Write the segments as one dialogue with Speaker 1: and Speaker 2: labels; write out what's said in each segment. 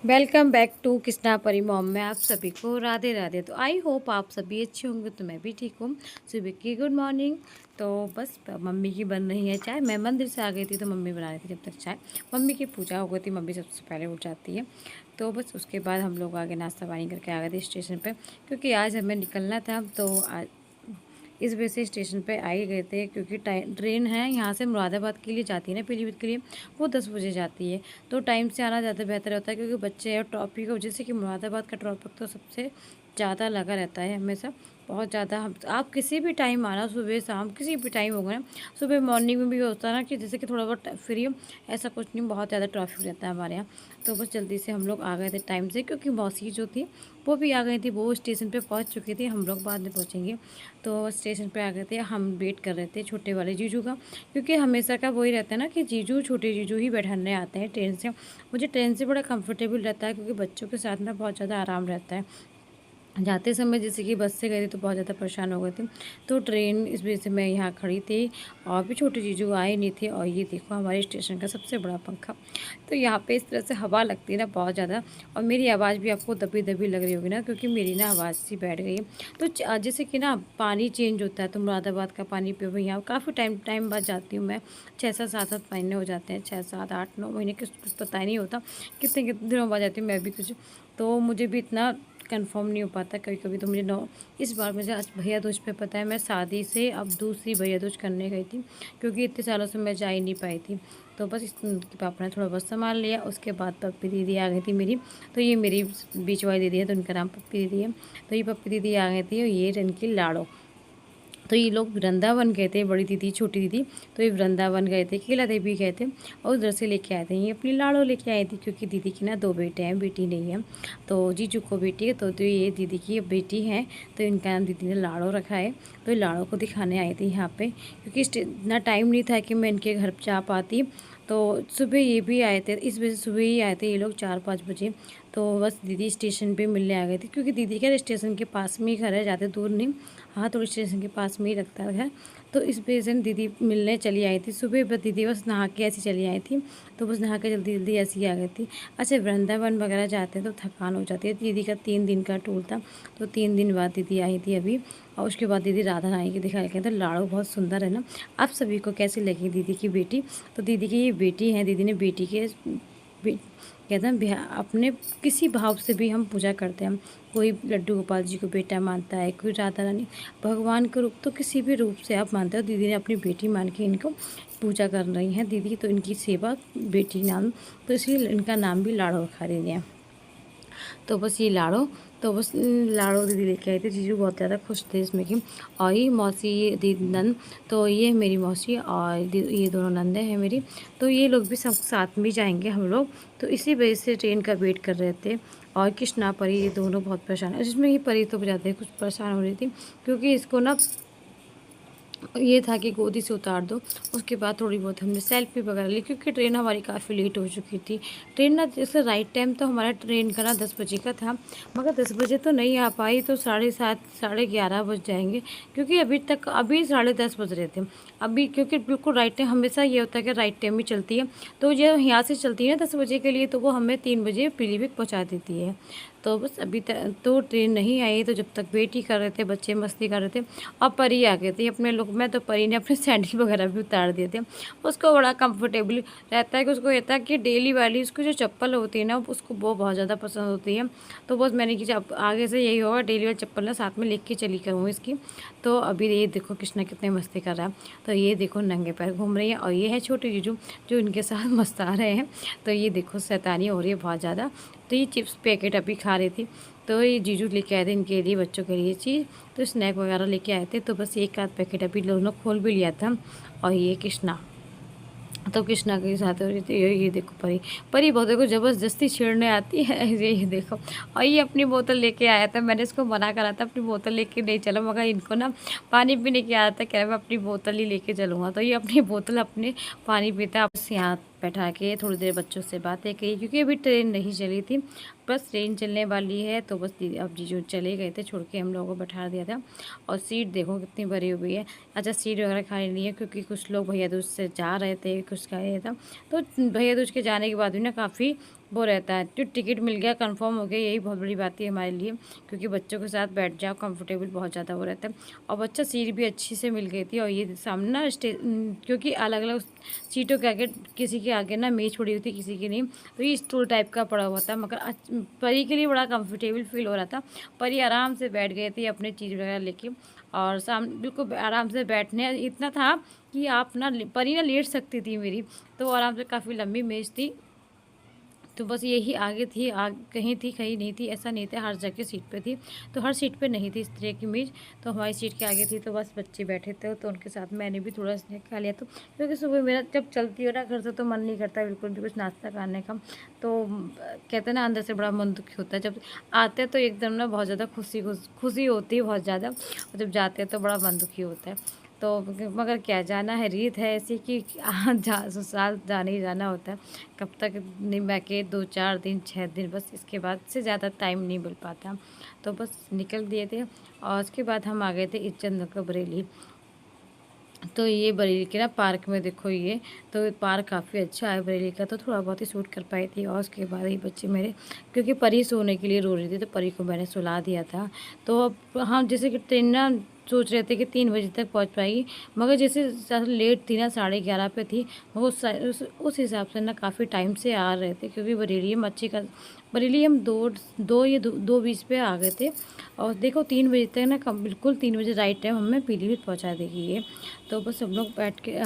Speaker 1: Welcome back to Krishna परी mom में आप सभी को राधे राधे। तो आई होप आप सभी अच्छे होंगे। तो मैं भी ठीक हूँ। सुबह की गुड मॉर्निंग। तो बस मम्मी की बन रही है चाय। मैं मंदिर से आ गई थी तो मम्मी बना रही थी जब तक चाय। मम्मी की पूजा हो गई थी। मम्मी सबसे पहले उठ जाती है। तो बस उसके बाद हम लोग आगे नाश्ता पानी करके आ गए थे स्टेशन पर, क्योंकि आज हमें निकलना था। तो आज इस वजह से स्टेशन पे आ ही गए थे, क्योंकि ट्रेन है यहाँ से मुरादाबाद के लिए जाती है ना, पीलीभीत के लिए। वो 10 बजे जाती है। तो टाइम से आना ज़्यादा बेहतर होता है, क्योंकि बच्चे और ट्रॉफिक की वजह से, कि मुरादाबाद का ट्रॉफिक तो सबसे ज़्यादा लगा रहता है हमेशा, बहुत ज़्यादा। हम आप किसी भी टाइम आना, सुबह शाम किसी भी टाइम होगा ना। सुबह मॉर्निंग में भी होता है ना, कि जैसे कि थोड़ा बहुत फ्री हो, ऐसा कुछ नहीं, बहुत ज़्यादा ट्रैफिक रहता है हमारे यहाँ। तो बस जल्दी से हम लोग आ गए थे टाइम से, क्योंकि मौसी जो थी वो भी आ गई थी। वो स्टेशन पे पहुंच चुकी थी, हम लोग बाद में पहुंचेंगे। तो स्टेशन पे आ गए थे। हम वेट कर रहे थे छोटे वाले जीजू का, क्योंकि हमेशा का वही रहता है ना, कि जीजू छोटे जीजू ही बैठाने आते हैं ट्रेन से। मुझे ट्रेन से बड़ा कंफर्टेबल रहता है, क्योंकि बच्चों के साथ में बहुत ज़्यादा आराम रहता है। जाते समय जैसे कि बस से गए थे तो बहुत ज़्यादा परेशान हो गए थे। तो ट्रेन इस वजह से मैं यहाँ खड़ी थी, और भी छोटे जीजू आए नहीं थे। और ये देखो हमारे स्टेशन का सबसे बड़ा पंखा। तो यहाँ पे इस तरह से हवा लगती है ना बहुत ज़्यादा। और मेरी आवाज़ भी आपको दबी दबी लग रही होगी ना, क्योंकि मेरी ना आवाज़ सी बैठ गई है। तो जैसे कि ना पानी चेंज होता है, तो मुरादाबाद का पानी पे हुई यहाँ काफ़ी टाइम बाद जाती हूँ मैं। 6 7 महीने हो जाते हैं, 6 7 8 9 महीने, कुछ पता ही नहीं होता कितने कितने दिनों बाद जाती हूँ मैं भी कुछ। तो मुझे भी इतना कंफर्म नहीं हो पाता कभी कभी। तो मुझे इस बार मुझे आज भैया दूज पे पता है, मैं शादी से अब दूसरी भैया दूज करने गई थी, क्योंकि इतने सालों से मैं जा ही नहीं पाई थी। तो बस इनके पापा ने थोड़ा बहुत संभाल लिया। उसके बाद पप्पी दीदी आ गई थी मेरी। तो ये मेरी बीच वाली दीदी है, तो उनका नाम पप्पी दीदी है। तो ये पप्पी दीदी आ गई थी, और ये इनकी लाड़ो। तो ये लोग वृंदावन गए थे, बड़ी दीदी छोटी दीदी। तो ये वृंदावन गए थे, केला देवी गए थे, और उधर से लेके आए थे। ये अपनी लाड़ो लेके आई थी, क्योंकि दीदी की ना 2 बेटे हैं, बेटी नहीं है। तो जीजू को बेटी है, तो ये दीदी की बेटी है। तो इनका नाम दीदी ने लाड़ो रखा है। तो ये लाड़ो को दिखाने आई थी यहाँ पे, क्योंकि इतना टाइम नहीं था कि मैं इनके घर जा पाती। तो सुबह ये भी आए थे, इस वजह से सुबह ही आए थे ये लोग 4 5 बजे। तो बस दीदी स्टेशन पे मिलने आ गई थी, क्योंकि दीदी का स्टेशन के पास में ही घर है, ज़्यादा दूर नहीं। हाँ, थोड़ी स्टेशन के पास में ही लगता है। तो इस वजह से दीदी मिलने चली आई थी सुबह। बस दीदी बस नहा के ऐसी चली आई थी। तो बस नहा के जल्दी जल्दी ऐसी आ गई थी। अच्छा, वृंदावन वगैरह जाते हैं तो थकान हो जाती है। दीदी का 3 दिन का टूर था, तो 3 दिन बाद दीदी आई थी अभी। और उसके बाद दीदी राधा रानी की दिखा के, तो लाड़ो बहुत सुंदर है ना। आप सभी को कैसी लगी दीदी की बेटी? तो दीदी की ये बेटी है। दीदी ने बेटी के कहते हैं अपने किसी भाव से भी हम पूजा करते हैं। हम कोई लड्डू गोपाल जी को बेटा मानता है, कोई राधा रानी, भगवान का रूप, तो किसी भी रूप से आप मानते हो। दीदी ने अपनी बेटी मान के इनको पूजा कर रही हैं दीदी। तो इनकी सेवा बेटी नाम, तो इसलिए इनका नाम भी लाड़ो रखा दीदी है। तो बस ये लाड़ो, तो बस लाड़ो दीदी लेके आई थी। जीजू बहुत ज़्यादा खुश थे इसमें कि। और ये मौसी, ये दीदी नंद, तो ये मेरी मौसी, और ये दोनों नंदे हैं मेरी। तो ये लोग भी सब साथ में जाएंगे हम लोग। तो इसी वजह से ट्रेन का वेट कर रहे थे। और कृष्णा परी ये दोनों बहुत परेशान है, जिसमें ये परी तो ज़्यादा कुछ परेशान हो रही थी, क्योंकि इसको ना ये था कि गोदी से उतार दो। उसके बाद थोड़ी बहुत हमने सेल्फी वगैरह ली, क्योंकि ट्रेन हमारी काफ़ी लेट हो चुकी थी। ट्रेन ना जैसे राइट टाइम तो हमारा ट्रेन का ना 10 बजे का था, मगर 10 बजे तो नहीं आ पाई। तो 7:30 11:30 बज जाएंगे, क्योंकि अभी 10:30 बज रहे थे अभी। क्योंकि बिल्कुल राइट टाइम हमेशा ये होता है कि राइट टाइम ही चलती है। तो जो यहाँ से चलती है ना 10 बजे के लिए, तो वो हमें 3 बजे पीलीभीत पहुँचा देती है। तो बस अभी तक तो ट्रेन नहीं आई। तो जब तक वेट ही कर रहे थे, बच्चे मस्ती कर रहे थे, और परी आ गए थे अपने लुक में। तो परी ने अपने सैंडल वगैरह भी उतार दिए थे। उसको बड़ा कंफर्टेबल रहता है, कि उसको कहता है कि डेली वाली उसको जो चप्पल होती है ना, उसको वो बहुत ज़्यादा पसंद होती है। तो बस मैंने कि अब आगे से यही होगा, डेली वाली चप्पल ना साथ में लेके चली करूँ इसकी। तो अभी ये देखो कृष्णा कितने मस्ती कर रहा है। तो ये देखो नंगे पैर घूम रही है, और ये है छोटे जीजू जो इनके साथ मस्ता रहे हैं। तो ये देखो शैतानी हो रही है बहुत ज़्यादा। तो ये चिप्स पैकेट अभी खा रही थी। तो ये जीजू लेके आए थे इनके लिए, बच्चों के लिए चीज़। तो स्नैक वगैरह लेके आए थे। तो बस एक आध पैकेट अभी दोनों खोल भी लिया था। और ये कृष्णा, तो कृष्णा के साथ हो रही थी। ये देखो परी, परी बहुत देखो ज़बरदस्ती छेड़ने आती है। ये देखो, और ये अपनी बोतल लेके आया था। मैंने इसको मना करा था अपनी बोतल लेके नहीं चलो, मगर इनको ना पानी पीने की आदत है, कह रहा मैं अपनी बोतल ही लेके चलूँगा। तो ये अपनी बोतल अपने पानी पीता है। बस यहाँ बैठा के थोड़ी देर बच्चों से बातें की, क्योंकि अभी ट्रेन नहीं चली थी। बस ट्रेन चलने वाली है। तो बस दीदी अब जीजू चले गए थे, छोड़ के हम लोगों को बैठा दिया था। और सीट देखो कितनी भरी हुई है। अच्छा, सीट वगैरह खाली नहीं है, क्योंकि कुछ लोग भैया दूज से जा रहे थे, कुछ का ये था। तो भैया दूज के जाने के बाद भी ना काफ़ी वो रहता है। तो टिकट मिल गया, कंफर्म हो गया, यही बहुत बड़ी बात है हमारे लिए, क्योंकि बच्चों के साथ बैठ जाओ, कंफर्टेबल बहुत ज़्यादा वो रहता है। और बच्चा सीट भी अच्छी से मिल गई थी। और ये सामने ना क्योंकि अलग अलग सीटों के आगे, किसी के आगे ना मेज पड़ी हुई थी, किसी की नहीं, तो ये स्टूल टाइप का पड़ा हुआ था। मगर परी के लिए बड़ा कंफर्टेबल फील हो रहा था। परी आराम से बैठ गई थी अपनी चीज़ वगैरह लेके, और सामने बिल्कुल आराम से बैठने इतना था कि आप ना परी ना लेट सकती थी मेरी, तो आराम से काफ़ी लंबी मेज़ थी। तो बस यही आगे थी, कहीं थी कहीं नहीं थी, ऐसा नहीं था, हर जगह सीट पे थी। तो हर सीट पे नहीं थी इस तरह की मेज़, तो हमारी सीट के आगे थी। तो बस बच्चे बैठे थे, तो उनके साथ मैंने भी थोड़ा स्नैक खा लिया। तो क्योंकि सुबह मेरा जब चलती हो ना घर से, तो मन नहीं करता बिल्कुल भी कुछ नाश्ता खाने का। तो कहते हैं ना, अंदर से बड़ा मन दुखी होता है। जब आते हैं तो एकदम ना बहुत ज़्यादा खुशी होती है बहुत ज़्यादा, और जब जाते हैं तो बड़ा मन दुखी होता है। तो मगर क्या, जाना है, रीत है ऐसी कि ससुराल जाने ही जाना होता है। कब तक नहीं, मैं के 2-4 दिन 6 दिन, बस इसके बाद से ज़्यादा टाइम नहीं मिल पाता। तो बस निकल दिए थे, और उसके बाद हम आ गए थे इज्जतनगर बरेली। तो ये बरेली के ना पार्क में देखो, ये तो पार्क काफ़ी अच्छा है बरेली का, तो थोड़ा बहुत ही शूट कर पाई थी। और उसके बाद ही बच्चे मेरे, क्योंकि परी सोने के लिए रो रही थी, तो परी को मैंने सुला दिया था। तो अब हम जैसे कि ट्रेन ना सोच रहे थे कि 3 बजे तक पहुंच पाएगी, मगर जैसे ज़्यादा लेट थी ना, 11:30 पे थी, वो उस हिसाब से ना काफ़ी टाइम से आ रहे थे, क्योंकि बरेली हम अच्छी का बरेली हम 2 20 पे आ गए थे। और देखो 3 बजे तक ना, कम बिल्कुल 3 बजे राइट टाइम हमें पीलीभीत पहुंचा देगी ये। तो बस सब लोग बैठ के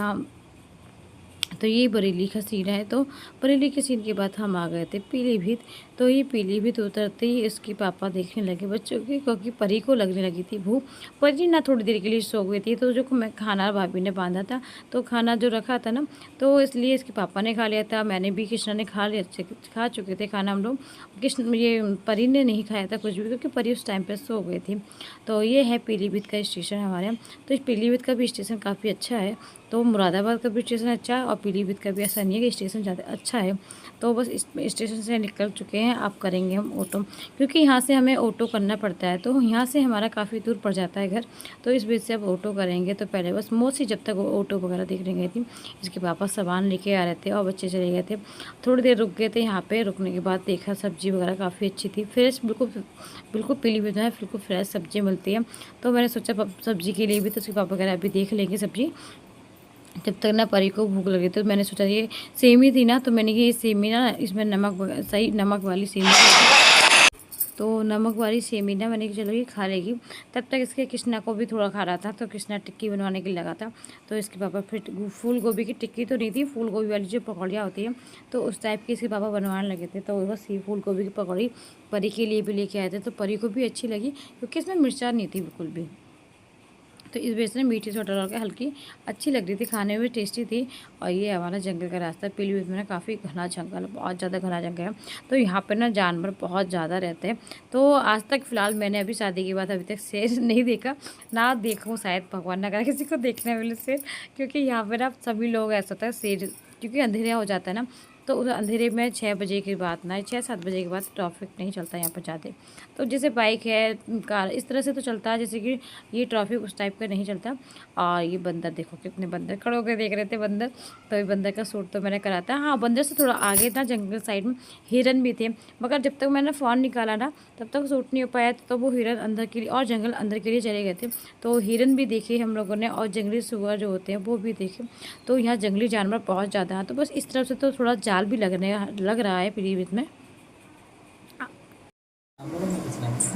Speaker 1: तो ये बरेली का सीन है। तो बरेली के सीन के बाद हम आ गए थे पीलीभीत। तो ये पीलीभीत उतरते ही इसके पापा देखने लगे बच्चों की, क्योंकि परी को लगने लगी थी भूख। परी ना थोड़ी देर के लिए सो गई थी, तो जो मैं खाना भाभी ने बांधा था, तो खाना जो रखा था ना, तो इसलिए इसके पापा ने खा लिया था, मैंने भी, कृष्णा ने खा चुके थे खाना हम लोग। कृष्ण ये परी ने नहीं खाया था कुछ भी, क्योंकि परी उस टाइम पर सो गई थी। तो ये है पीलीभीत का स्टेशन हमारे यहाँ। तो इस पीलीभीत का भी स्टेशन काफ़ी अच्छा है। तो मुरादाबाद का भी स्टेशन अच्छा है, और पीलीभीत का भी, ऐसा नहीं है कि स्टेशन ज़्यादा अच्छा है। तो बस इस स्टेशन से निकल चुके हैं, अब करेंगे हम ऑटो, क्योंकि यहाँ से हमें ऑटो करना पड़ता है। तो यहाँ से हमारा काफ़ी दूर पड़ जाता है घर, तो इस वजह से अब ऑटो करेंगे। तो पहले बस मोसी जब तक ऑटो वगैरह देखने गई थी, इसके पापा सामान लेके आ रहे थे और बच्चे चले गए थे। थोड़ी देर रुक गए थे यहाँ पे, रुकने के बाद देखा सब्ज़ी वगैरह काफ़ी अच्छी थी, फ्रेश, बिल्कुल बिल्कुल पीलीभीत में बिल्कुल फ्रेश सब्ज़ी मिलती है। तो मैंने सोचा सब्ज़ी के लिए भी तो उसके पापा वगैरह अभी देख लेंगे सब्ज़ी। जब तक ना परी को भूख लगी, तो मैंने सोचा ये सेमी थी ना, तो मैंने कि ये सेमी ना, इसमें सही नमक वाली सेमी, तो नमक वाली सेमी ना मैंने कि चलो ये खा लेगी। तब तक इसके कृष्णा को भी थोड़ा खा रहा था, तो कृष्णा टिक्की बनवाने के लिए लगा था। तो इसके पापा फिर फूल गोभी की टिक्की तो नहीं थी, फूल गोभी वाली जो पकौड़ियाँ होती है, तो उस टाइप की इसके पापा बनवाने लगे थे। तो बस ये फूल गोभी की पकौड़ी परी के लिए भी लेके आए थे, तो परी को भी अच्छी लगी, क्योंकि इसमें मिर्चा नहीं थी बिल्कुल भी। तो इस वजह से मीठी सोडा डाल के हल्की अच्छी लग रही थी, खाने में टेस्टी थी। और ये हमारा जंगल का रास्ता, पीलीभीत में ना काफ़ी घना जंगल, बहुत ज़्यादा घना जंगल है। तो यहाँ पर ना जानवर बहुत ज़्यादा रहते हैं। तो आज तक फ़िलहाल मैंने अभी शादी के बाद अभी तक शेर नहीं देखा, ना देखूँ, शायद भगवान ना करे किसी को देखने मिले शेर, क्योंकि यहाँ पर ना सभी लोग, ऐसा होता है शेर, क्योंकि अंधेरा हो जाता है ना, तो उस अंधेरे में 6 बजे के बाद ना, 6-7 बजे के बाद ट्रैफिक नहीं चलता यहाँ पर ज़्यादा। तो जैसे बाइक है, कार, इस तरह से तो चलता है, जैसे कि ये ट्रैफिक उस टाइप का नहीं चलता। और ये बंदर देखो, कितने बंदर खड़े होकर देख रहे थे बंदर। तो ये बंदर का सूट तो मैंने करा था। हाँ, बंदर से थोड़ा आगे था, जंगल साइड में हिरन भी थे, मगर जब तक मैंने फ़ोन निकाला ना, तब तक सूट नहीं हो पाया। तो वो हिरन अंदर के लिए और जंगल अंदर के लिए चले गए थे। तो हिरन भी देखे हम लोगों ने, और जंगली सुअर जो होते हैं वो भी देखे। तो यहाँ जंगली जानवर बहुत ज़्यादा हैं। तो बस इस तरफ से तो थोड़ा जाल भी लग रहा है पीलीभीत में।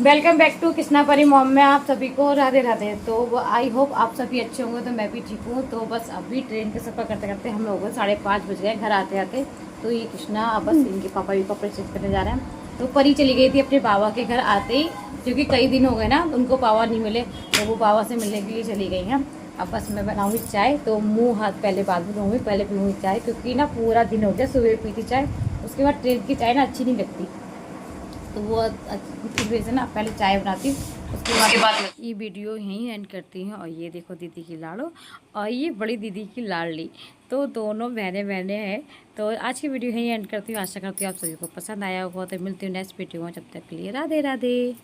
Speaker 1: वेलकम बैक टू कृष्णा परी मॉम में आप सभी को राधे राधे। तो आई होप आप सभी अच्छे होंगे, तो मैं भी ठीक हूँ। तो बस अभी ट्रेन का सफ़र करते करते हम लोग 5:30 बज गए घर आते आते। तो ये कृष्णा अब बस इनके पापा भी कपड़े चेंज करने जा रहे हैं। तो परी चली गई थी अपने बाबा के घर आते ही, क्योंकि कई दिन हो गए ना उनको पापा नहीं मिले, तो वो बाबा से मिलने के लिए चली गई हैं। अब बस मैं बनाऊँगी चाय, तो मुँह हाथ पहले बाद में धोऊँगी, पहले पीऊँगी चाय, क्योंकि ना पूरा दिन हो गया सुबह पी थी चाय, उसके बाद ट्रेन की चाय ना अच्छी नहीं लगती। तो वो इस वजह से ना पहले चाय बनाती हूँ, उसके बाद ये वीडियो यहीं एंड करती हूँ। और ये देखो दीदी की लाड़ो, और ये बड़ी दीदी की लाडली, तो दोनों बहनें बहनें हैं। तो आज की वीडियो यहीं एंड करती हूँ। आशा करती हूँ आप सभी को पसंद आया होगा। तो मिलती हूँ नेक्स्ट वीडियो में, जब तक के लिए राधे राधे।